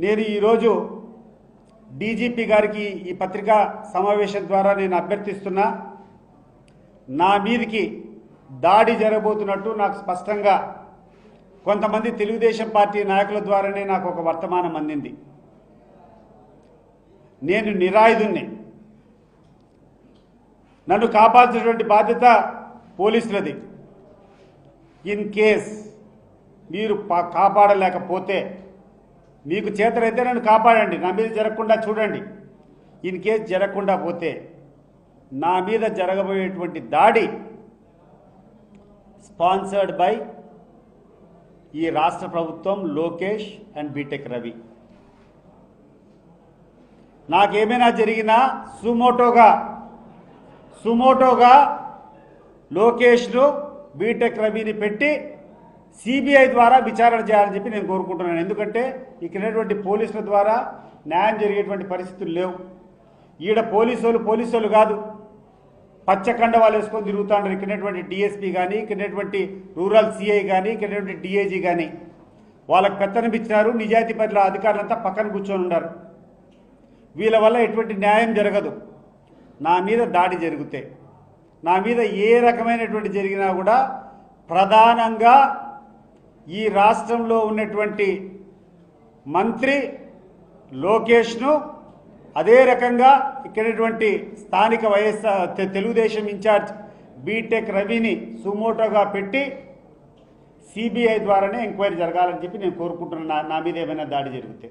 నేను ఈరోజు డీజీపీ గారికి ఈ పత్రికా సమావేశం ద్వారా నేను అభ్యర్థిస్తున్నా, నా మీదికి దాడి జరగబోతున్నట్టు నాకు స్పష్టంగా కొంతమంది తెలుగుదేశం పార్టీ నాయకుల ద్వారానే నాకు ఒక వర్తమానం అందింది. నేను నిరాయుధుణ్ణి, నన్ను కాపాల్సినటువంటి బాధ్యత పోలీసులది. ఇన్ కేస్ మీరు కాపాడలేకపోతే, మీకు చేతనైతే నన్ను కాపాడండి, నా మీద జరగకుండా చూడండి. ఇన్ కేస్ జరగకుండా పోతే నా మీద జరగబోయేటువంటి దాడి స్పాన్సర్డ్ బై ఈ రాష్ట్ర ప్రభుత్వం, లోకేష్ అండ్ బీటెక్ రవి. నాకేమైనా జరిగినా సుమోటోగా లోకేష్ను, బీటెక్ రవిని పెట్టి సిబిఐ ద్వారా విచారణ చేయాలని చెప్పి నేను కోరుకుంటున్నాను. ఎందుకంటే ఇక్కడ పోలీసుల ద్వారా న్యాయం జరిగేటువంటి పరిస్థితులు లేవు. ఈడ పోలీసులు కాదు, పచ్చకండ వాళ్ళు వేసుకొని తిరుగుతాంటారు. ఇక్కడటువంటి డిఎస్పీ కానీ, ఇక్కడటువంటి రూరల్ సిఐ కానీ, ఇక్కడటువంటి డిఐజీ కానీ వాళ్ళకి పెత్తనమిచ్చినారు. నిజాయితీ పట్ల అధికారులంతా పక్కన కూర్చొని ఉన్నారు. వీళ్ళ వల్ల ఎటువంటి న్యాయం జరగదు. నా మీద దాడి జరిగితే, నా మీద ఏ రకమైనటువంటి జరిగినా కూడా ప్రధానంగా ఈ రాష్ట్రంలో ఉన్నటువంటి మంత్రి లోకేష్ను, అదే రకంగా ఇక్కడటువంటి స్థానిక తెలుగుదేశం ఇన్ఛార్జ్ బీటెక్ రవిని సుమోటోగా పెట్టి సిబిఐ ద్వారానే ఎంక్వైరీ జరగాలని చెప్పి నేను కోరుకుంటున్నాను. నా మీద ఏమైనా దాడి జరిగితే